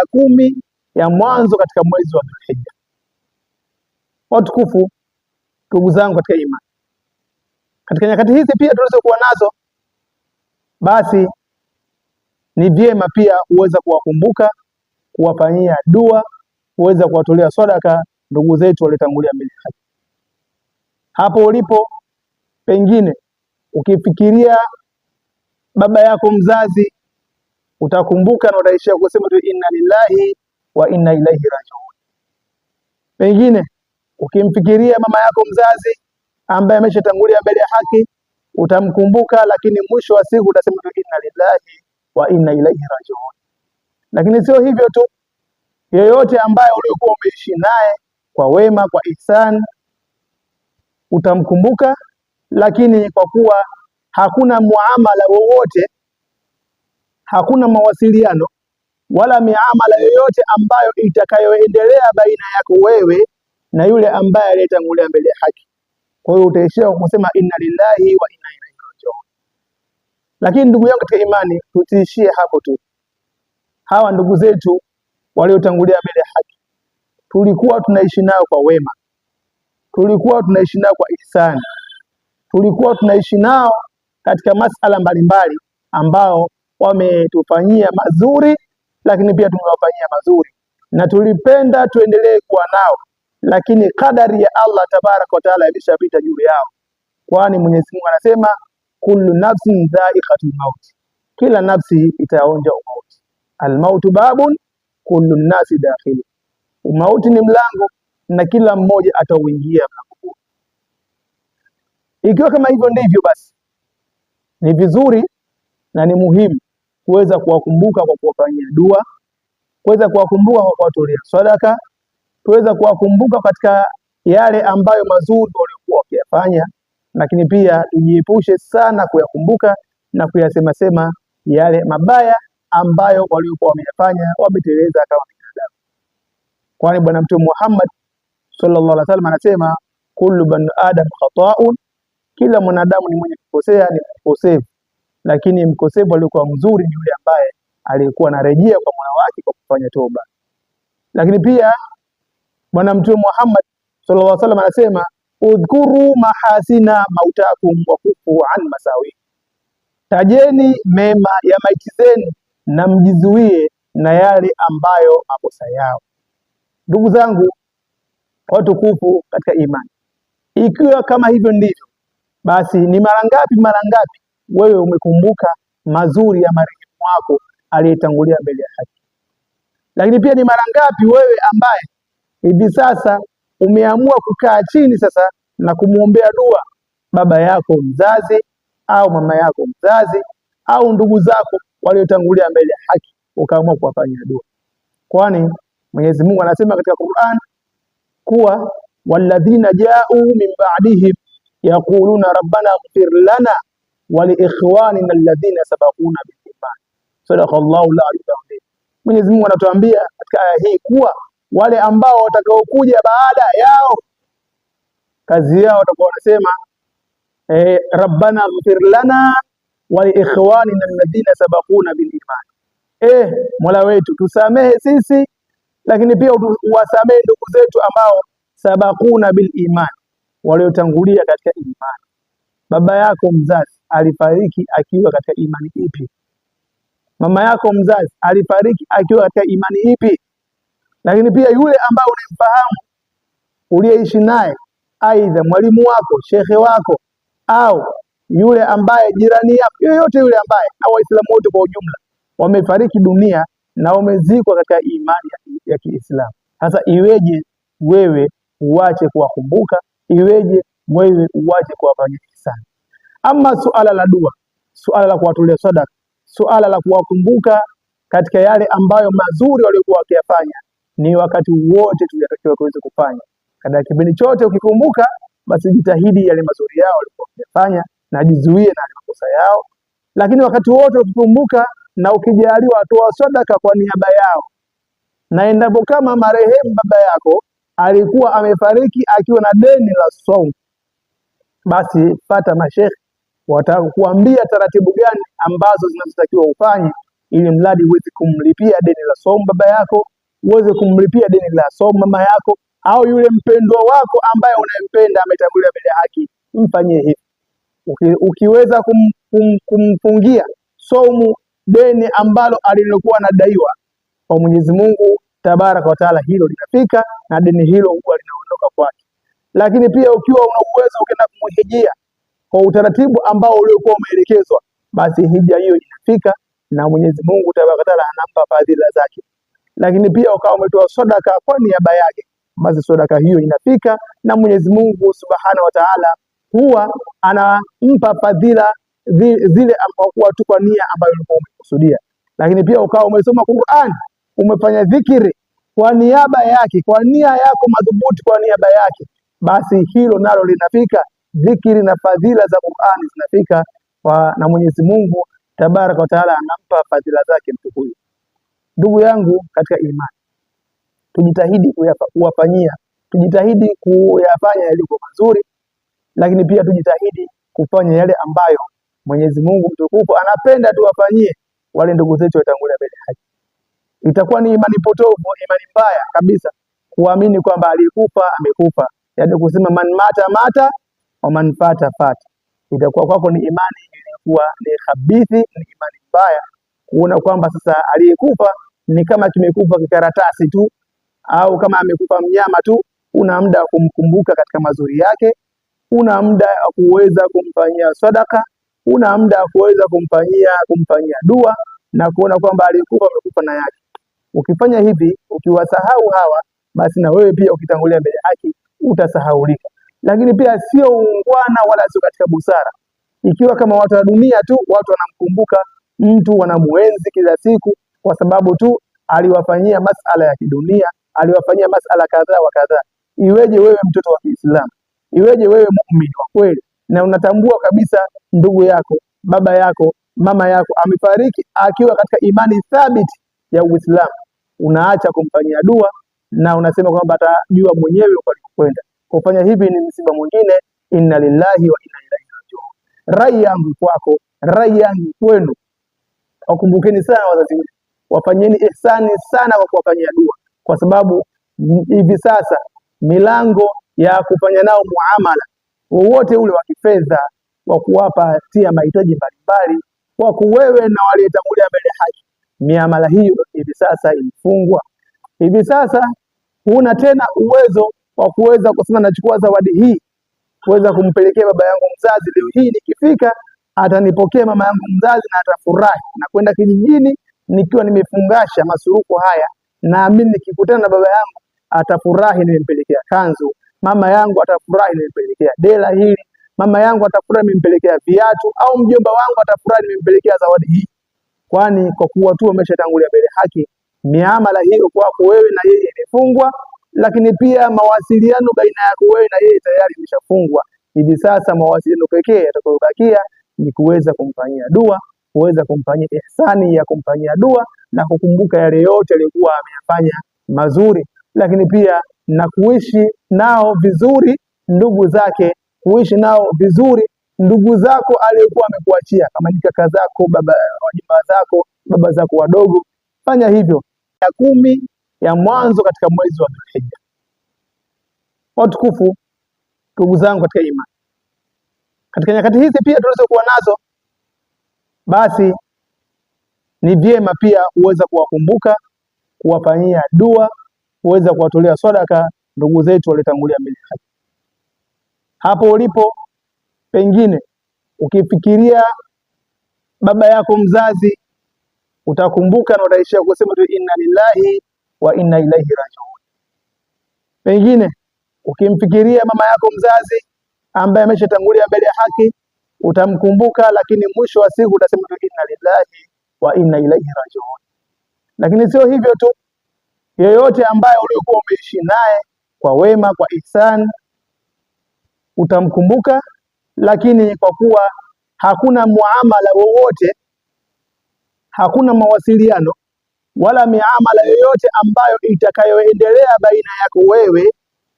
ya 10 ya mwanzo katika mwezi wa Dhulhijja. Watukufu, ndugu zangu katika imani, katika nyakati hizi pia tulizokuwa nazo, basi ni vyema pia uweza kuwakumbuka, kuwafanyia dua, uweza kuwatolea sadaka ndugu zetu waliotangulia mbele ya haki. Hapo ulipo, pengine ukifikiria baba yako mzazi, utakumbuka na utaishia kusema tu inna lillahi wa inna ilaihi rajiun. Pengine ukimfikiria mama yako mzazi ambaye ameshatangulia mbele ya haki, utamkumbuka, lakini mwisho wa siku utasema tu inna lillahi wa inna ilaihi rajiun. Lakini sio hivyo tu, yeyote ambaye uliokuwa umeishi naye kwa wema, kwa ihsan, utamkumbuka, lakini kwa kuwa hakuna muamala wowote, hakuna mawasiliano wala miamala yoyote ambayo itakayoendelea baina yako wewe na yule ambaye aliyetangulia mbele ya haki, kwa hiyo utaishia kusema inna lillahi wa inna ilaihi rajiun. Lakini ndugu yangu katika imani, tutiishie hapo tu. Hawa ndugu zetu waliotangulia mbele ya haki, tulikuwa tunaishi nao kwa wema, tulikuwa tunaishi nao kwa ihsani, tulikuwa tunaishi nao katika masala mbalimbali ambao wametufanyia mazuri, lakini pia tumewafanyia mazuri, na tulipenda tuendelee kuwa nao, lakini kadari ya Allah tabaraka wa taala imeshapita juu yao, kwani Mwenyezi Mungu anasema kullu nafsin dha'iqatul maut, kila nafsi itaonja umauti. Almautu babun kullu nasi dakhil, umauti ni mlango na kila mmoja atauingia mlango huo. Ikiwa kama hivyo ndivyo, basi ni vizuri na ni muhimu kuweza kuwakumbuka kwa kuwafanyia dua, kuweza kuwakumbuka kwa kuwatolea sadaka, kuweza kuwakumbuka katika yale ambayo mazuri waliokuwa wakiyafanya, lakini pia tujiepushe sana kuyakumbuka na kuyasema yale mabaya ambayo waliokuwa wameyafanya, wameteleza kama binadamu. Kwani Bwana Mtume Muhammad sallallahu alaihi wasallam anasema kullu bani adam khata'un, kila mwanadamu ni mwenye kukosea, ni mkosefu, lakini mkosefu alikuwa mzuri ni yule ambaye alikuwa anarejea kwa Mola wake kwa kufanya toba. Lakini pia Bwana Mtume Muhammad sallallahu alaihi wasallam anasema udhkuru mahasina mautakum wa kufu an masawi, tajeni mema ya maiti zenu na mjizuie na yale ambayo makosa yao. Ndugu zangu watukufu katika imani, ikiwa kama hivyo ndivyo, basi ni mara ngapi wewe umekumbuka mazuri ya marehemu wako aliyetangulia mbele ya haki? Lakini pia ni mara ngapi wewe ambaye hivi sasa umeamua kukaa chini sasa na kumwombea dua baba yako mzazi au mama yako mzazi au ndugu zako waliotangulia mbele ya haki, ukaamua kuwafanyia dua? Kwani Mwenyezi Mungu anasema katika Qur'an kuwa walladhina ja'u min ba'dihim yaquluna rabbana ighfir lana wa li ikhwanina alladhina sabaquna bil iman. Sadaqallahu al-azim. Mwenyezi Mungu anatuambia katika aya hii kuwa wale ambao watakaokuja baada yao, kazi yao watakuwa wanasema rabbana ighfir lana wa li ikhwanina alladhina sabaquna bil iman, Mola wetu tusamehe sisi, lakini pia uwasamehe ndugu zetu ambao sabaquna bil iman, waliotangulia katika imani. Baba yako mzazi alifariki akiwa katika imani ipi? Mama yako mzazi alifariki akiwa katika imani ipi? Lakini pia yule ambao unamfahamu, uliyeishi naye, aidha mwalimu wako, shekhe wako, au yule ambaye jirani yako, yoyote yule ambaye, au Waislamu wote kwa ujumla, wamefariki dunia na wamezikwa katika imani ya Kiislamu. Sasa iweje wewe uache kuwakumbuka? Iweje wewe uache kuwafanyia ihsan? Ama suala la dua, suala la kuwatolea sadaka, suala la kuwakumbuka katika yale ambayo mazuri waliokuwa wakiyafanya, ni wakati wote tunatakiwa kuweza kufanya. Katika kipindi chote ukikumbuka, basi jitahidi yale mazuri yao walikuwa wakiyafanya na jizuie na makosa yao. Lakini wakati wote ukikumbuka na ukijaliwa toa sadaka kwa niaba yao, na endapo kama marehemu baba yako alikuwa amefariki akiwa na deni la saumu, basi pata mashekhi watakuambia taratibu gani ambazo zinazotakiwa ufanye ili mradi uweze kumlipia deni la somo baba yako, uweze kumlipia deni la somo mama yako, au yule mpendwa wako ambaye unampenda ametangulia mbele ya haki, mfanyie hivi. Ukiweza kumfungia somo deni ambalo alilokuwa anadaiwa kwa Mwenyezi Mungu Tabaraka wa Taala, hilo linafika na deni hilo huwa linaondoka kwake. Lakini pia ukiwa una uwezo ukaenda kumhijia kwa utaratibu ambao uliokuwa umeelekezwa, basi hija hiyo inafika na Mwenyezi Mungu Tabaraka wa Taala anampa fadhila zake. Lakini pia ukawa umetoa sadaka kwa niaba yake, basi sadaka hiyo inafika na Mwenyezi Mungu Subhanahu wa Taala huwa anampa fadhila zile ambazo tu kwa nia ambayo ulikuwa umekusudia. Lakini pia ukawa umesoma Qur'an, umefanya dhikri kwa niaba yake, kwa nia yako madhubuti, kwa niaba yake, basi hilo nalo linafika. Dhikri na fadhila za Qur'an zinafika na Mwenyezi Mungu Tabaraka wa Taala anampa fadhila zake mtu huyu. Ndugu yangu katika imani, tujitahidi kuwafanyia, tujitahidi kuyafanya yaliyo mazuri, lakini pia tujitahidi kufanya yale ambayo Mwenyezi Mungu mtukufu anapenda tuwafanyie wale ndugu zetu watangulia mbele haki. Itakuwa ni imani potofu, imani mbaya kabisa kuamini kwamba alikufa amekufa, yaani kusema man mata mata wa man fata fata. Itakuwa kwako ni imani iliyokuwa ni khabithi, ni imani mbaya kuona kwamba sasa aliyekufa ni kama kimekufa kikaratasi tu, au kama amekufa mnyama tu. Una muda wa kumkumbuka katika mazuri yake, una muda wa kuweza kumfanyia sadaka, una muda wa kuweza kumfanyia dua na kuona kwamba alikufa amekufa na yake. Ukifanya hivi, ukiwasahau hawa, basi na wewe pia ukitangulia mbele haki utasahaulika. Lakini pia sio ungwana wala sio katika busara ikiwa kama watu wa dunia tu watu wanamkumbuka mtu, wanamuenzi kila siku kwa sababu tu aliwafanyia masala ya kidunia, aliwafanyia masala kadhaa wa kadhaa. Iweje wewe mtoto wa Kiislamu, iweje wewe muumini wa kweli, na unatambua kabisa ndugu yako, baba yako, mama yako amefariki akiwa katika imani thabiti ya Uislamu, unaacha kumfanyia dua na unasema kwamba atajua mwenyewe kwenda. Kufanya hivi ni msiba mwingine. Inna lillahi wa inna ilaihi rajiun. Rai yangu kwako, rai yangu kwenu, wakumbukeni sana wazazi wenu, wafanyeni ihsani sana kwa kuwafanyia dua, kwa sababu hivi sasa milango ya kufanya nao muamala wowote ule wa kifedha, wa kuwapatia mahitaji mbalimbali, kwa kuwewe na waliotangulia mbele haki, miamala hiyo hivi sasa imefungwa. Hivi sasa huna tena uwezo wa kuweza kusema nachukua zawadi hii kuweza kumpelekea baba yangu mzazi, leo hii nikifika atanipokea mama yangu mzazi na atafurahi, na kwenda kijijini nikiwa nimefungasha masurufu haya, na mimi nikikutana na baba yangu atafurahi nimempelekea kanzu, mama yangu atafurahi nimempelekea dela hili, mama yangu atafurahi nimempelekea viatu, au mjomba wangu atafurahi nimempelekea zawadi hii. Kwani kwa kuwa tu ameshatangulia mbele haki, miamala hiyo kwako wewe na yeye imefungwa, lakini pia mawasiliano baina yako wewe na yeye tayari imeshafungwa. Hivi sasa mawasiliano pekee yatakayobakia ni kuweza kumfanyia dua, kuweza kumfanyia ihsani ya kumfanyia dua na kukumbuka yale yote aliyokuwa ameyafanya mazuri, lakini pia na kuishi nao vizuri ndugu zake, kuishi nao vizuri ndugu zako aliyokuwa amekuachia, kama ni kaka zako, baba, wajomba zako, baba zako wadogo. Fanya hivyo ya 10 ya mwanzo katika mwezi wa Dhulhijja. Watukufu ndugu zangu katika imani, katika nyakati hizi pia tulizokuwa nazo, basi ni vyema pia uweza kuwakumbuka, kuwafanyia dua, uweza kuwatolea sadaka ndugu zetu waliotangulia mbele haki. Hapo ulipo, pengine ukifikiria baba yako mzazi, utakumbuka na utaishia kusema tu inna lillahi wa inna ilaihi rajiun. Pengine ukimfikiria mama yako mzazi ambaye ameshatangulia mbele ya haki, utamkumbuka, lakini mwisho wa siku utasema tu inna lillahi wa inna ilaihi rajiun. Lakini sio hivyo tu, yeyote ambaye uliokuwa umeishi naye kwa wema, kwa ihsan, utamkumbuka, lakini kwa kuwa hakuna muamala wowote, hakuna mawasiliano wala miamala yoyote ambayo itakayoendelea baina yako wewe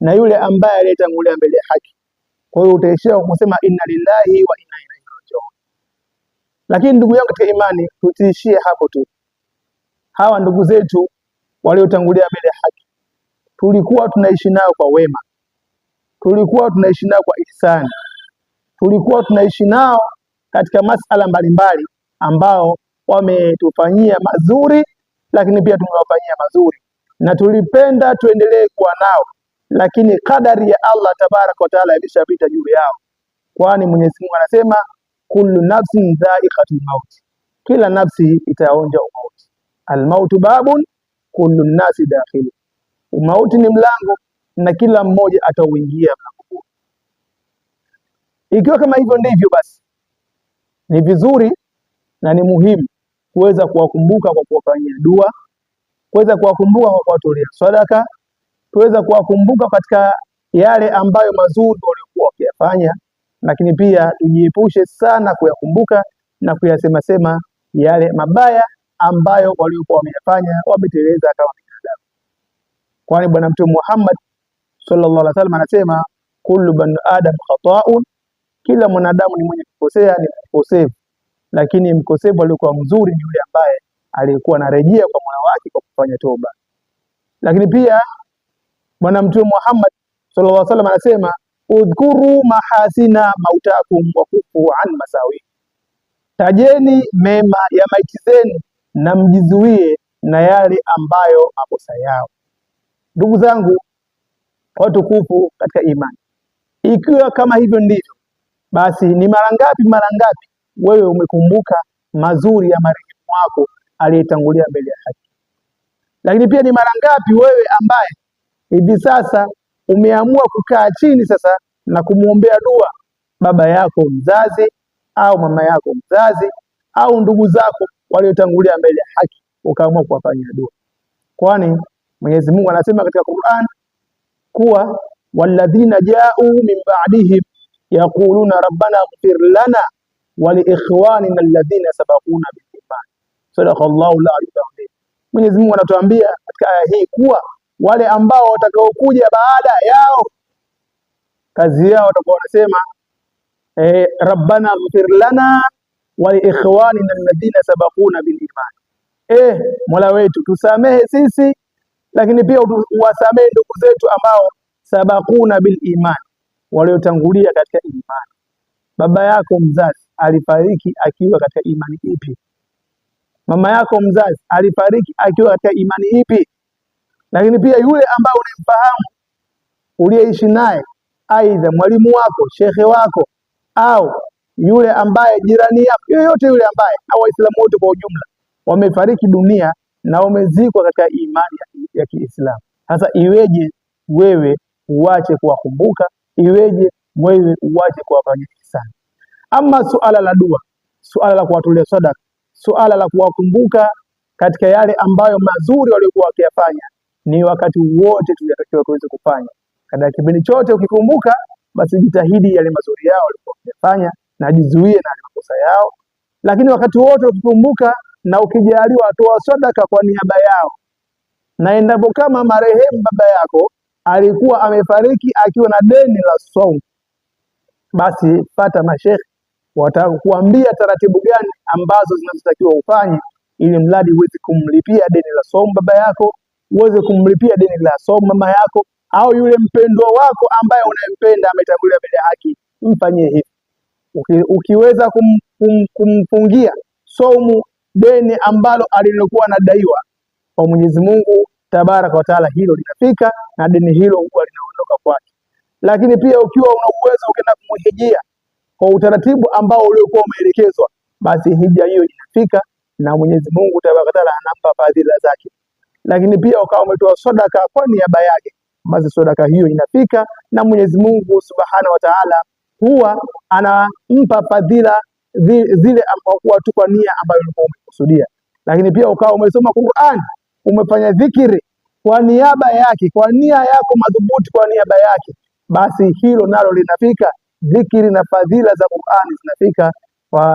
na yule ambaye aliyetangulia mbele ya haki, kwa hiyo utaishia kusema inna lillahi wa inna ilaihi rajiun. Lakini ndugu yangu katika imani, tutiishie hapo tu. hawa ndugu zetu waliotangulia mbele haki, tulikuwa tunaishi nao kwa wema, tulikuwa tunaishi nao kwa ihsani, tulikuwa tunaishi nao katika masala mbalimbali ambao wametufanyia mazuri, lakini pia tumewafanyia mazuri, na tulipenda tuendelee kuwa nao, lakini kadari ya Allah tabaraka wa taala imeshapita juu yao, kwani Mwenyezi Mungu anasema kullu nafsin dha'iqatul maut, kila nafsi itaonja umauti. Almautu babun kullu nasi dakhil, umauti ni mlango na kila mmoja atauingia mlango. Ikiwa kama hivyo ndivyo, basi ni vizuri na ni muhimu kuweza kuwakumbuka kwa kuwafanyia dua, kuweza kuwakumbuka kwa kuwatolea sadaka, kuweza kuwakumbuka katika yale ambayo mazuri waliokuwa wakiyafanya, lakini pia tujiepushe sana kuyakumbuka na kuyasema yale mabaya ambayo waliokuwa wameyafanya, wameteleza kama binadamu. Kwani Bwana Mtume Muhammad sallallahu alaihi wasallam anasema kullu bani adam khata'un, kila mwanadamu ni mwenye kukosea, ni mkosefu, lakini mkosefu aliyekuwa mzuri ni yule ambaye alikuwa anarejea kwa Mola wake kwa kufanya toba. Lakini pia Bwana Mtume Muhammad sallallahu alaihi wasallam anasema udhkuru mahasina mautakum wa kufu an masawi, tajeni mema ya maiti zenu na mjizuie na yale ambayo makosa yao. Ndugu zangu watukufu katika imani, ikiwa kama hivyo ndivyo, basi ni mara ngapi wewe umekumbuka mazuri ya marehemu wako aliyetangulia mbele ya haki? Lakini pia ni mara ngapi wewe ambaye hivi sasa umeamua kukaa chini sasa na kumwombea dua baba yako mzazi au mama yako mzazi au ndugu zako waliotangulia mbele ya haki, ukaamua kuwafanyia dua? Kwani Mwenyezi Mungu anasema katika Qur'an kuwa walladhina ja'u min ba'dihim yaquluna rabbana ighfir lana wa li ikhwanina alladhina sabaquna bil iman. Sadaqallahu al-azim. Mwenyezi Mungu anatuambia katika aya hii kuwa wale ambao watakaokuja baada yao, kazi yao watakuwa wanasema rabbana ighfir lana wa li ikhwanina alladhina sabaquna bil iman, Mola wetu tusamehe sisi, lakini pia uwasamehe ndugu zetu ambao sabaquna bil iman, waliotangulia katika imani. Baba yako mzazi alifariki akiwa katika imani ipi? Mama yako mzazi alifariki akiwa katika imani ipi? Lakini pia yule ambao unamfahamu, uliyeishi naye, aidha mwalimu wako, shekhe wako, au yule ambaye jirani yako, yoyote yule ambaye, au Waislamu wote kwa ujumla, wamefariki dunia na wamezikwa katika imani ya Kiislamu. Sasa iweje wewe uache kuwakumbuka? Iweje wewe uache kuwafanyia ihsani? Ama suala la dua, suala la kuwatolea sadaka, suala la kuwakumbuka katika yale ambayo mazuri waliokuwa wakiyafanya, ni wakati wote tunatakiwa kuweza kufanya. Katika kipindi chote ukikumbuka, basi jitahidi yale mazuri yao walikuwa wakiyafanya na jizuie na makosa yao. Lakini wakati wote ukikumbuka na ukijaliwa, toa sadaka kwa niaba yao. Na endapo kama marehemu baba yako alikuwa amefariki akiwa na deni la saumu, basi pata mashekhe watakuambia taratibu gani ambazo zinazotakiwa ufanye, ili mradi uweze kumlipia deni la saumu baba yako, uweze kumlipia deni la saumu mama yako, au yule mpendwa wako ambaye unayempenda ametangulia mbele ya haki, mfanyie hivi. Ukiweza kumfungia saumu deni ambalo alilokuwa anadaiwa kwa Mwenyezi Mungu tabaraka wa taala, hilo linafika na deni hilo huwa linaondoka kwake. Lakini pia ukiwa una uwezo ukaenda kumhijia kwa utaratibu ambao uliokuwa umeelekezwa, basi hija hiyo inafika na Mwenyezi Mungu tabaraka wa taala anampa fadhila zake. Lakini pia ukawa umetoa sadaka kwa niaba yake, basi sadaka hiyo inafika na Mwenyezi Mungu subhanahu wa taala huwa anampa fadhila zile ambazo tu kwa nia ambayo ulikuwa umekusudia. Lakini pia ukawa umesoma Qur'an, umefanya dhikri kwa niaba yake, kwa nia yako madhubuti, kwa niaba yake, basi hilo nalo linafika. Dhikri na fadhila za Qur'an zinafika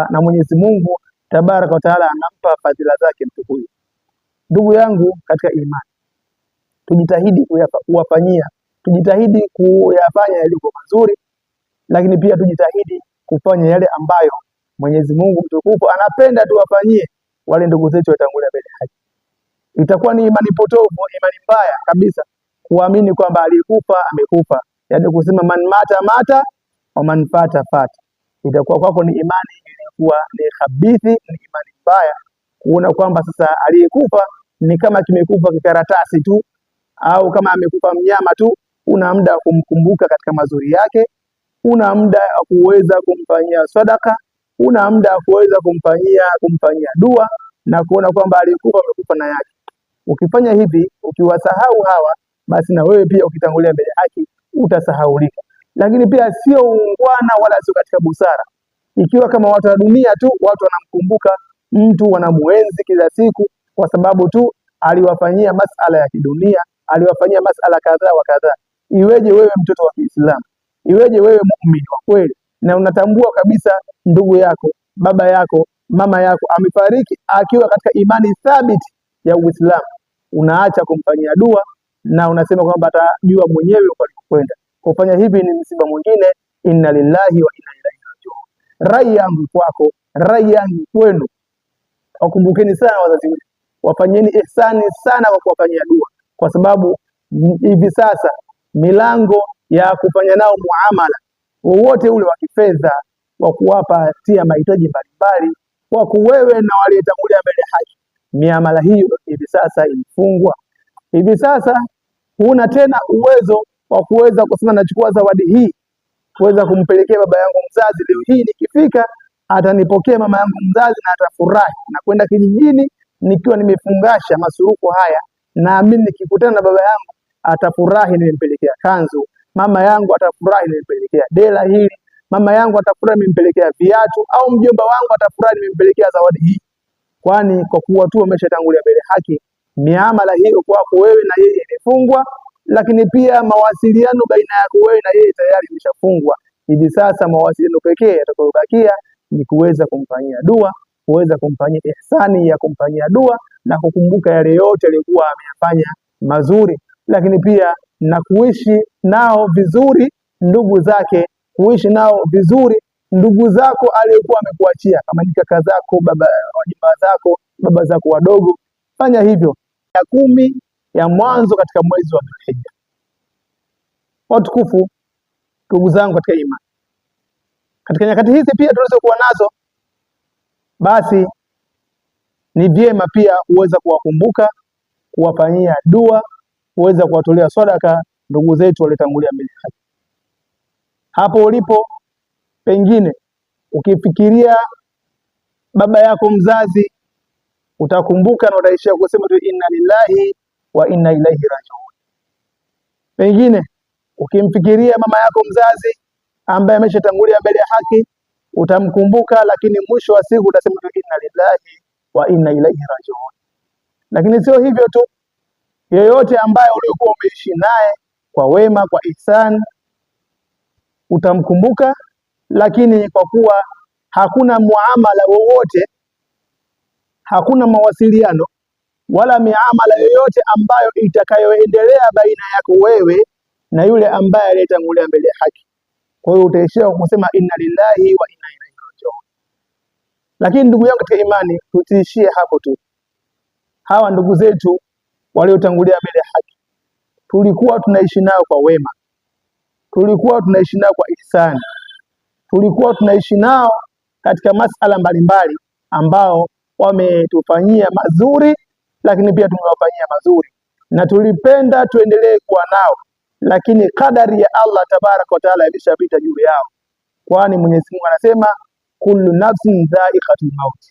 na Mwenyezi Mungu tabaraka wa taala anampa fadhila zake mtu huyu. Ndugu yangu katika imani, tujitahidi kuwafanyia, tujitahidi kuyafanya yaliyo mazuri, lakini pia tujitahidi kufanya yale ambayo Mwenyezi Mungu mtukufu anapenda tuwafanyie wale ndugu zetu watangulia mbele haki. itakuwa ni imani potofu, imani mbaya kabisa, kuamini kwamba aliyekufa amekufa, yaani kusema man mata mata wa man fata fata. Itakuwa kwako ni imani ilikuwa ni khabithi, ni imani mbaya, kuona kwamba sasa aliyekufa ni kama kimekufa kikaratasi tu, au kama amekufa mnyama tu. Una muda wa kumkumbuka katika mazuri yake, una muda wa kuweza kumfanyia sadaka, una muda wa kuweza kumfanyia dua na kuona kwamba aliyekufa amekufa na yake. Ukifanya hivi, ukiwasahau hawa, basi na wewe pia ukitangulia mbele haki utasahaulika. Lakini pia sio ungwana wala sio katika busara, ikiwa kama watu wa dunia tu watu wanamkumbuka mtu, wanamuenzi kila siku kwa sababu tu aliwafanyia masala ya kidunia, aliwafanyia masala kadhaa wa kadhaa. Iweje wewe mtoto wa Kiislamu, iweje wewe muumini wa kweli, na unatambua kabisa ndugu yako, baba yako, mama yako amefariki akiwa katika imani thabiti ya Uislamu, unaacha kumfanyia dua na unasema kwamba atajua mwenyewe kwenda. Kufanya hivi ni msiba mwingine. Inna lillahi wa inna ilaihi rajiun. Rai yangu kwako, rai yangu kwenu, wakumbukeni sana wazazi wetu, wafanyeni ihsani sana kwa kuwafanyia dua, kwa sababu hivi sasa milango ya kufanya nao muamala wowote ule wa kifedha, wa kuwapatia mahitaji mbalimbali, kwa wewe na waliotangulia mbele haki, miamala hiyo hivi sasa imefungwa. Hivi sasa huna tena uwezo wa kuweza kusema nachukua zawadi hii kuweza kumpelekea baba yangu mzazi, leo hii nikifika atanipokea mama yangu mzazi na atafurahi, na kwenda kijijini nikiwa nimefungasha masurufu haya, naamini nikikutana na baba yangu atafurahi nimempelekea kanzu, mama yangu atafurahi nimempelekea dela hili, mama yangu atafurahi nimempelekea viatu, au mjomba wangu atafurahi nimempelekea zawadi hii. Kwani kwa kuwa tu umeshatangulia mbele haki, miamala hiyo kwako wewe na yeye imefungwa, lakini pia mawasiliano baina yako wewe na yeye tayari imeshafungwa. Hivi sasa mawasiliano pekee yatakayobakia ni kuweza kumfanyia dua, kuweza kumfanyia ihsani ya kumfanyia dua na kukumbuka yale yote aliyokuwa ameyafanya mazuri, lakini pia na kuishi nao vizuri ndugu zake, kuishi nao vizuri ndugu zako aliyokuwa amekuachia, kama ni kaka zako, wajomba zako, baba zako wadogo. Fanya hivyo ya 10 ya mwanzo katika mwezi wa Dhulhijja. Watukufu ndugu zangu katika imani, katika nyakati hizi pia tulizokuwa nazo, basi ni vyema pia kuweza kuwakumbuka, kuwafanyia dua, kuweza kuwatolea sadaka ndugu zetu waliotangulia mbele haki. Hapo ulipo, pengine ukifikiria baba yako mzazi, utakumbuka na utaishia kusema tu inna lillahi wa inna ilaihi rajiun. Pengine ukimfikiria mama yako mzazi ambaye ameshatangulia mbele ya haki, utamkumbuka, lakini mwisho wa siku utasema tu inna lillahi wa inna ilaihi rajiun. Lakini sio hivyo tu, yeyote ambaye uliokuwa umeishi naye kwa wema, kwa ihsan, utamkumbuka, lakini kwa kuwa hakuna muamala wowote, hakuna mawasiliano wala miamala yoyote ambayo itakayoendelea baina yako wewe na yule ambaye aliyetangulia mbele ya haki, kwa hiyo utaishia kusema inna lillahi wa inna ilaihi rajiun. Lakini ndugu yangu katika imani, tutiishie hapo tu. Hawa ndugu zetu waliotangulia mbele ya haki, tulikuwa tunaishi nao kwa wema, tulikuwa tunaishi nao kwa ihsani, tulikuwa tunaishi nao katika masala mbalimbali ambao wametufanyia mazuri, lakini pia tumewafanyia mazuri, na tulipenda tuendelee kuwa nao, lakini kadari ya Allah tabaraka wa taala imeshapita juu yao, kwani Mwenyezi Mungu anasema kullu nafsin dha'iqatul maut,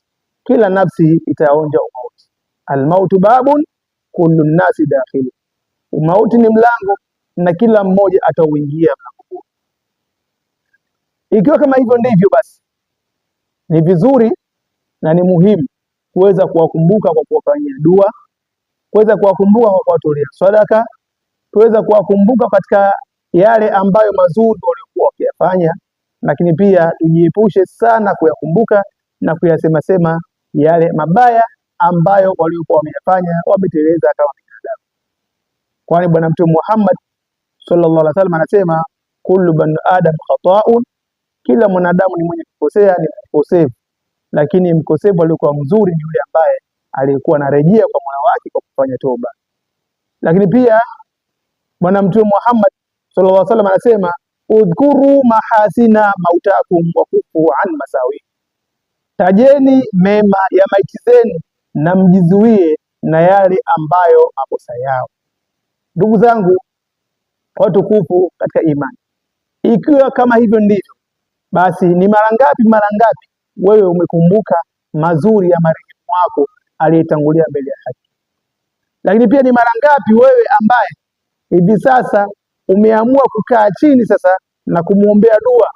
kila nafsi itaonja umauti. Almautu babun kullu nasi dakhil, umauti ni mlango na kila mmoja atauingia mlango huo. Ikiwa kama hivyo ndivyo, basi ni vizuri na ni muhimu kuweza kuwakumbuka kwa kuwafanyia dua, kuweza kuwakumbuka kwa kuwatolea sadaka, kuweza kuwakumbuka katika yale ambayo mazuri waliokuwa wakiyafanya, lakini pia tujiepushe sana kuyakumbuka na kuyasema yale mabaya ambayo waliokuwa wameyafanya, wameteleza kama binadamu. Kwani Bwana Mtume Muhammad sallallahu alaihi wasallam anasema kullu bani adam khata'un, kila mwanadamu ni mwenye kukosea, ni mkosefu, lakini mkosefu aliyekuwa mzuri ni yule ambaye alikuwa anarejea kwa Mola wake kwa kufanya toba. Lakini pia Bwana Mtume Muhammad sallallahu alaihi wasallam anasema udhkuru mahasina mautakum wa kufu an masawi, tajeni mema ya maiti zenu na mjizuie na yale ambayo makosa yao. Ndugu zangu watukufu katika imani, ikiwa kama hivyo ndivyo, basi ni mara ngapi wewe umekumbuka mazuri ya marehemu wako aliyetangulia mbele ya haki? Lakini pia ni mara ngapi wewe ambaye hivi sasa umeamua kukaa chini sasa na kumwombea dua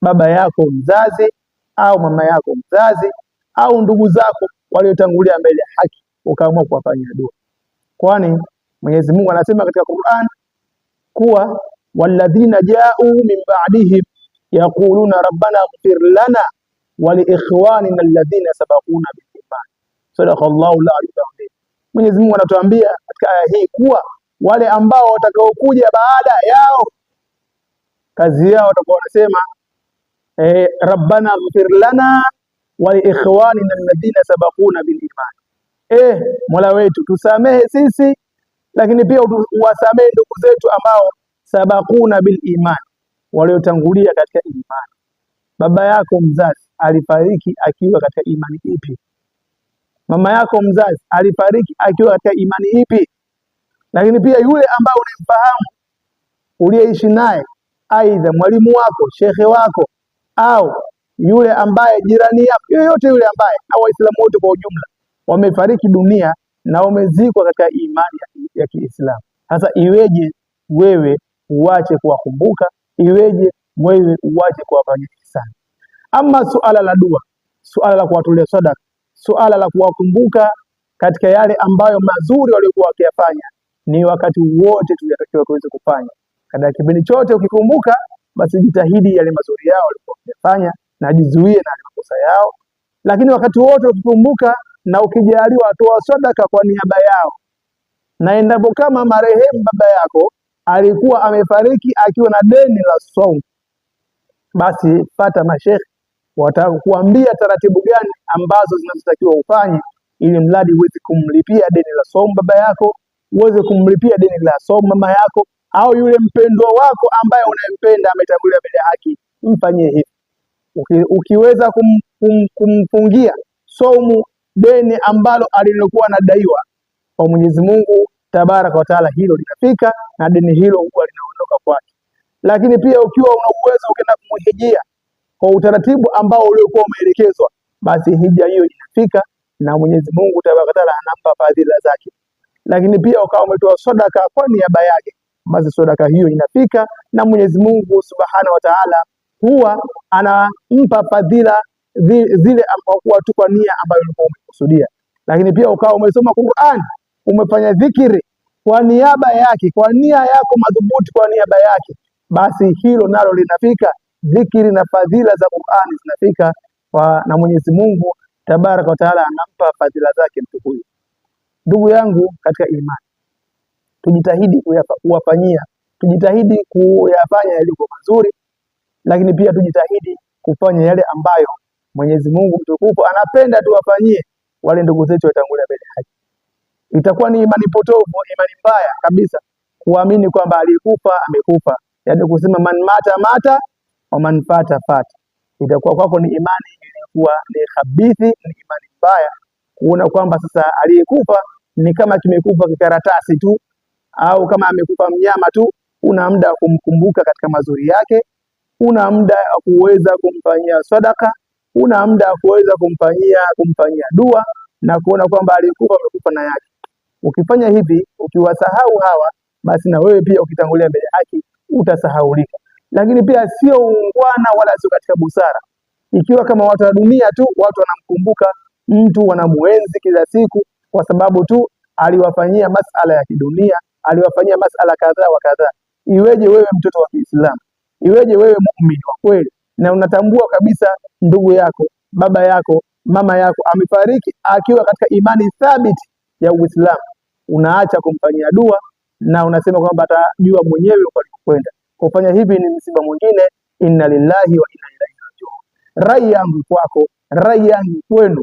baba yako mzazi au mama yako mzazi au ndugu zako waliotangulia mbele ya haki, ukaamua kuwafanyia dua? Kwani Mwenyezi Mungu anasema katika Qur'an kuwa walladhina ja'u min ba'dihim yaquluna rabbana ighfir lana wa li ikhwanina alladhina sabaquna bil iman. Sadaqallahu al-azim. Mwenyezi Mungu anatuambia katika aya hii kuwa wale ambao watakaokuja baada yao, kazi yao watakuwa wanasema rabbana ighfir lana wa li ikhwanina alladhina sabaquna bil iman. Mola wetu tusamehe sisi, lakini pia uwasamehe ndugu zetu ambao sabaquna bil iman, waliotangulia katika imani. Baba yako mzazi alifariki akiwa katika imani ipi? Mama yako mzazi alifariki akiwa katika imani ipi? Lakini pia yule ambaye unamfahamu, uliyeishi naye, aidha mwalimu wako, shekhe wako, au yule ambaye jirani yako, yoyote yule ambaye, au Waislamu wote kwa ujumla, wamefariki dunia na wamezikwa katika imani ya Kiislamu. Sasa iweje wewe uache kuwakumbuka? Iweje wewe uache kuwafanyia ihsani? Ama suala la dua, suala la kuwatolea sadaka, suala la kuwakumbuka katika yale ambayo mazuri waliokuwa wakiyafanya, ni wakati wote tunatakiwa kuweza kufanya. Katika kipindi chote ukikumbuka, basi jitahidi yale mazuri yao walikuwa wakiyafanya na jizuie na makosa yao. Lakini wakati wote ukikumbuka na ukijaliwa toa sadaka kwa niaba yao, na endapo kama marehemu baba yako alikuwa amefariki akiwa na deni la saumu, basi pata mashekhi watakuambia taratibu gani ambazo zinazotakiwa ufanye ili mradi uweze kumlipia deni la saumu baba yako, uweze kumlipia deni la saumu mama yako, au yule mpendwa wako ambaye unayempenda ametangulia mbele ya haki, mfanyie hivi. Ukiweza kumfungia saumu deni ambalo alilokuwa anadaiwa kwa Mwenyezi Mungu Tabaraka wa Taala, hilo linafika na deni hilo huwa linaondoka kwake. Lakini pia ukiwa una uwezo ukaenda kumhijia kwa utaratibu ambao uliokuwa umeelekezwa, basi hija hiyo inafika na Mwenyezi Mungu Tabaraka wa Taala anampa fadhila zake. Lakini pia ukawa umetoa sadaka kwa niaba yake, basi sadaka hiyo inafika na Mwenyezi Mungu Subhanahu wa Taala huwa anampa fadhila zile ambazo tu kwa nia ambayo ulikuwa umekusudia. Lakini pia ukawa umesoma Qur'an, umefanya dhikri kwa niaba yake, kwa nia yako madhubuti, kwa niaba yake, basi hilo nalo linafika. Dhikri na fadhila za Qur'an zinafika na Mwenyezi Mungu Tabaraka wa Taala anampa fadhila zake mtu huyu. Ndugu yangu katika imani, tujitahidi kuwafanyia, tujitahidi kuyafanya yaliyo mazuri, lakini pia tujitahidi kufanya yale ambayo Mwenyezi Mungu mtukufu anapenda tuwafanyie wale ndugu zetu watangulia mbele haki. Itakuwa ni imani potofu, imani mbaya kabisa kuamini kwamba alikufa amekufa, yaani kusema man mata mata wa man fata fata. Itakuwa kwako ni imani ilikuwa ni khabithi, ni imani mbaya kuona kwamba sasa aliyekufa ni kama kimekufa kikaratasi tu, au kama amekufa mnyama tu. Una muda wa kumkumbuka katika mazuri yake, una muda wa kuweza kumfanyia sadaka, una muda wa kuweza kumfanyia dua na kuona kwamba alikufa amekufa na yake. Ukifanya hivi, ukiwasahau hawa, basi na wewe pia ukitangulia mbele haki utasahaulika. Lakini pia sio ungwana wala sio katika busara ikiwa kama watu wa dunia tu watu wanamkumbuka mtu, wanamuenzi kila siku kwa sababu tu aliwafanyia masala ya kidunia, aliwafanyia masala kadhaa wa kadhaa. Iweje wewe mtoto wa Kiislamu, iweje wewe muumini wa kweli na unatambua kabisa ndugu yako, baba yako, mama yako amefariki akiwa katika imani thabiti ya Uislamu, unaacha kumfanyia dua na unasema kwamba atajua mwenyewe kwenda. Kufanya hivi ni msiba mwingine. Inna lillahi wa inna ilaihi rajiun. Rai yangu kwako, rai yangu kwenu,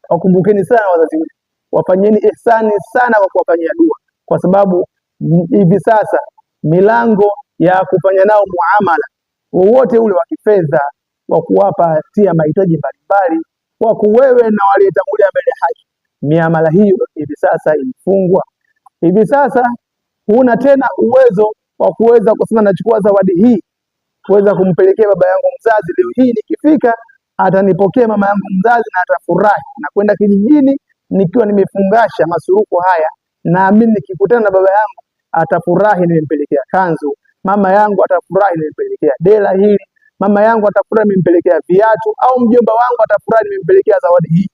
wakumbukeni sana wazazi wetu. wafanyeni ihsani sana kwa kuwafanyia dua, kwa sababu hivi sasa milango ya kufanya nao muamala wowote ule wa kifedha, wa kuwapatia mahitaji mbalimbali, wako wewe na waliotangulia mbele haki, miamala hiyo hivi sasa imefungwa. Hivi sasa huna tena uwezo wa kuweza kusema nachukua zawadi hii kuweza kumpelekea baba yangu mzazi, leo hii nikifika atanipokea mama yangu mzazi na atafurahi, na kwenda kijijini nikiwa nimefungasha masuruko haya, naamini nikikutana na baba yangu atafurahi nimempelekea kanzu, mama yangu atafurahi nimempelekea dela hili, mama yangu atafurahi nimempelekea viatu, au mjomba wangu atafurahi nimempelekea zawadi hii.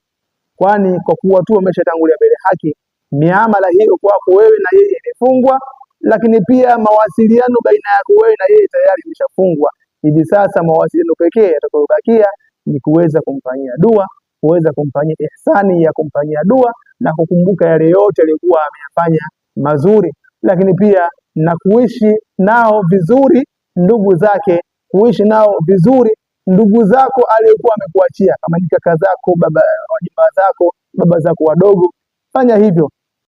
Kwani kwa kuwa tu ameshatangulia mbele haki, miamala hiyo kwako wewe na yeye imefungwa, lakini pia mawasiliano baina yako wewe na yeye tayari imeshafungwa. Hivi sasa mawasiliano pekee yatakayobakia ni kuweza kumfanyia dua, kuweza kumfanyia ihsani ya kumfanyia dua na kukumbuka yale yote aliyokuwa ameyafanya mazuri, lakini pia na kuishi nao vizuri ndugu zake, kuishi nao vizuri ndugu zako aliyokuwa amekuachia, kama ni kaka zako, baba, wajomba zako, baba zako wadogo. Fanya hivyo